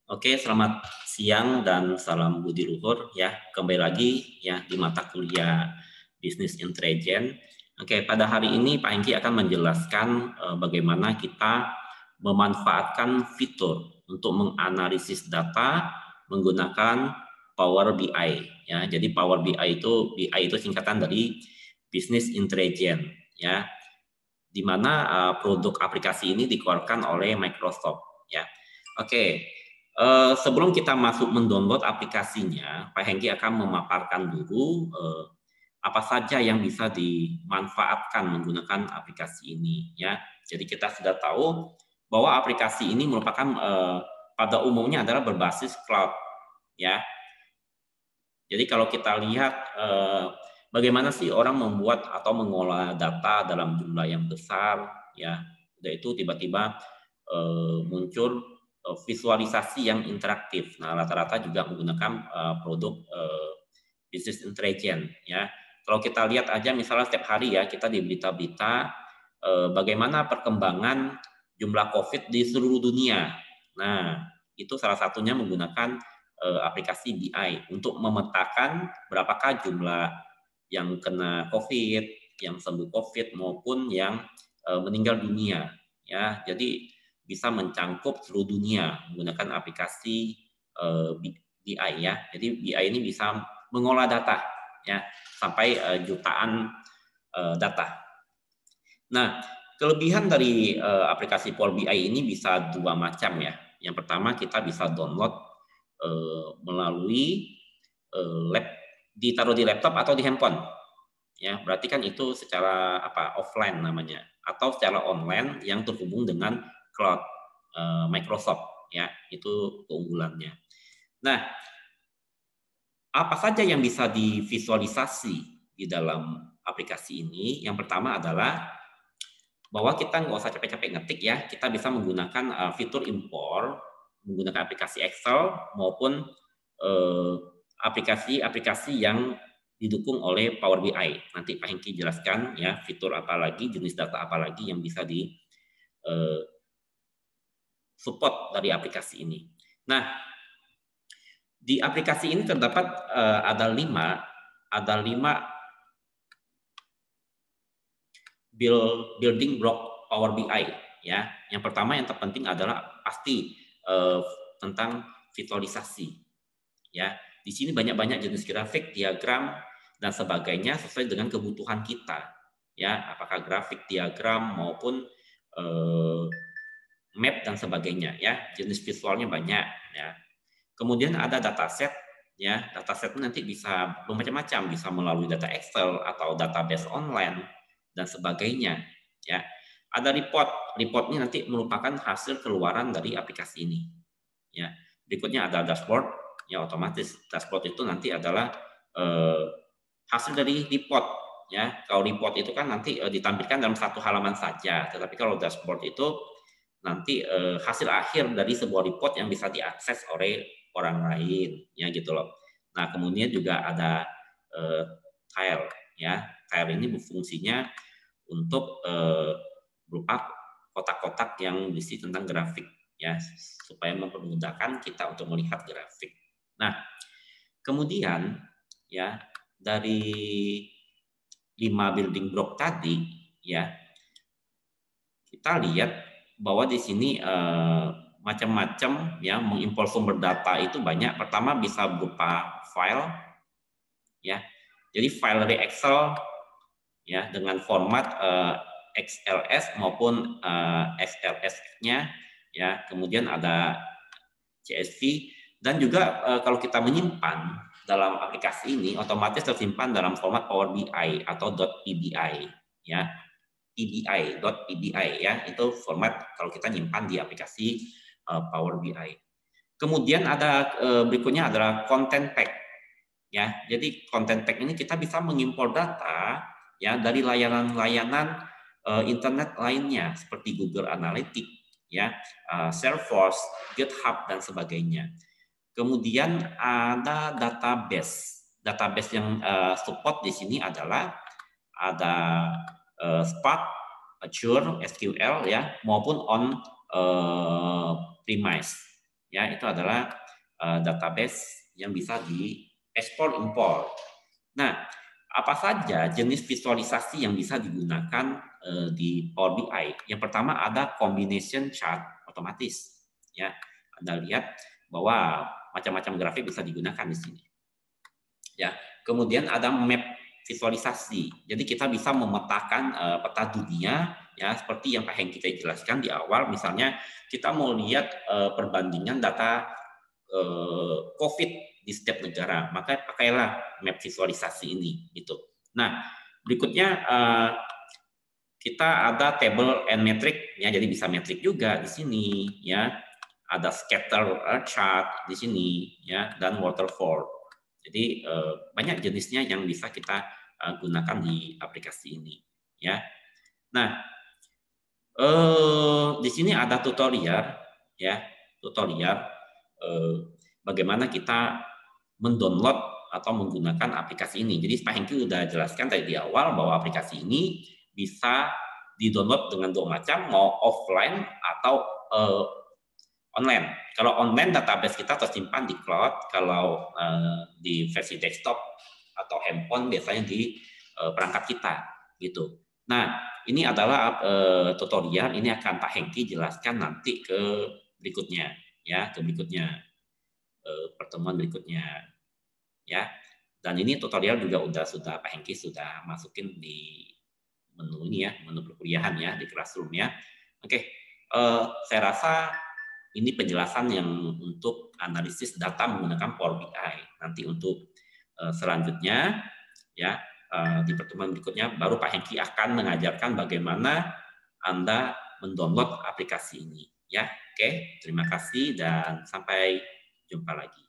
Oke, selamat siang dan salam budi luhur ya. Kembali lagi ya di mata kuliah Business Intelligence. Oke, pada hari ini Pak Hengki akan menjelaskan bagaimana kita memanfaatkan fitur untuk menganalisis data menggunakan Power BI ya. Jadi Power BI itu singkatan dari Business Intelligence ya, di mana produk aplikasi ini dikeluarkan oleh Microsoft ya. Oke, sebelum kita masuk mendownload aplikasinya, Pak Hengki akan memaparkan dulu apa saja yang bisa dimanfaatkan menggunakan aplikasi ini ya. Jadi kita sudah tahu bahwa aplikasi ini merupakan pada umumnya adalah berbasis cloud ya. Jadi kalau kita lihat bagaimana sih orang membuat atau mengolah data dalam jumlah yang besar ya, udah itu tiba-tiba muncul visualisasi yang interaktif. Nah, rata-rata juga menggunakan produk business intelligence ya. Kalau kita lihat aja misalnya setiap hari ya kita di berita-berita bagaimana perkembangan jumlah COVID di seluruh dunia. Nah, itu salah satunya menggunakan aplikasi BI untuk memetakan berapakah jumlah yang kena COVID, yang sembuh COVID maupun yang meninggal dunia ya. Jadi bisa mencangkup seluruh dunia menggunakan aplikasi BI ya. Jadi BI ini bisa mengolah data ya sampai jutaan data. Nah, kelebihan dari aplikasi Power BI ini bisa dua macam ya. Yang pertama kita bisa download melalui lab, ditaruh di laptop atau di handphone. Ya, berarti kan itu secara offline namanya atau secara online yang terhubung dengan cloud Microsoft ya, itu keunggulannya. Nah, apa saja yang bisa divisualisasi di dalam aplikasi ini? Yang pertama adalah bahwa kita nggak usah capek-capek ngetik ya, kita bisa menggunakan fitur import, menggunakan aplikasi Excel maupun aplikasi-aplikasi yang didukung oleh Power BI. Nanti Pak Hengki jelaskan ya fitur apa lagi, jenis data apa lagi yang bisa di support dari aplikasi ini. Nah, di aplikasi ini terdapat ada lima building block Power BI ya. Yang pertama yang terpenting adalah pasti tentang visualisasi ya. Di sini banyak-banyak jenis grafik, diagram dan sebagainya sesuai dengan kebutuhan kita ya, apakah grafik, diagram maupun map dan sebagainya ya. Jenis visualnya banyak ya. Kemudian ada dataset ya. Dataset nanti bisa bermacam-macam, bisa melalui data Excel atau database online dan sebagainya ya. Ada reportnya nanti merupakan hasil keluaran dari aplikasi ini ya. Berikutnya ada dashboard ya, otomatis dashboard itu nanti adalah hasil dari report ya. Kalau report itu kan nanti ditampilkan dalam satu halaman saja, tetapi kalau dashboard itu nanti hasil akhir dari sebuah report yang bisa diakses oleh orang lain ya gitu loh. Nah, kemudian juga ada tile ya. Tile ini fungsinya untuk berupa kotak-kotak yang berisi tentang grafik ya, supaya mempermudahkan kita untuk melihat grafik. Nah, kemudian ya dari 5 building block tadi ya, kita lihat bahwa di sini macam-macam ya, mengimpor sumber data itu banyak. Pertama bisa berupa file ya. Jadi file dari Excel ya dengan format XLS maupun XLS-nya ya. Kemudian ada CSV dan juga kalau kita menyimpan dalam aplikasi ini otomatis tersimpan dalam format Power BI atau .pbi ya. .pbi ya, itu format kalau kita nyimpan di aplikasi Power BI. Kemudian ada berikutnya adalah content pack ya. Jadi content pack ini kita bisa mengimpor data ya dari layanan-layanan internet lainnya seperti Google Analytics ya, Salesforce, GitHub dan sebagainya. Kemudian ada database. Database yang support di sini adalah ada Spark, Azure, SQL ya, maupun on premise ya itu adalah database yang bisa diekspor impor. Nah, apa saja jenis visualisasi yang bisa digunakan di Power BI? Yang pertama ada combination chart otomatis. Ya, Anda lihat bahwa macam-macam grafik bisa digunakan di sini. Ya, kemudian ada map visualisasi. Jadi kita bisa memetakan peta dunia, ya seperti yang Pak Hengki kita jelaskan di awal. Misalnya kita mau lihat perbandingan data COVID di setiap negara, maka pakailah map visualisasi ini. Gitu. Nah, berikutnya kita ada table and metric, ya jadi bisa metrik juga di sini, ya. Ada scatter chart di sini, ya, dan waterfall. Jadi banyak jenisnya yang bisa kita gunakan di aplikasi ini, ya. Nah, di sini ada tutorial, ya, tutorial bagaimana kita mendownload atau menggunakan aplikasi ini. Jadi Pak Hengki udah jelaskan tadi di awal bahwa aplikasi ini bisa di-download dengan dua macam, mau offline atau online. Kalau online database kita tersimpan di cloud, kalau di versi desktop atau handphone biasanya di perangkat kita gitu. Nah, ini adalah tutorial, ini akan Pak Hengki jelaskan nanti ke berikutnya, ya, ke berikutnya pertemuan berikutnya, ya. Dan ini tutorial juga sudah Pak Hengki sudah masukin di menu ini ya, menu perkuliahan ya di Classroom ya. Oke, saya rasa ini penjelasan yang untuk analisis data menggunakan Power BI. Nanti untuk selanjutnya ya di pertemuan berikutnya baru Pak Hengki akan mengajarkan bagaimana Anda mendownload aplikasi ini ya. Oke, terima kasih dan sampai jumpa lagi.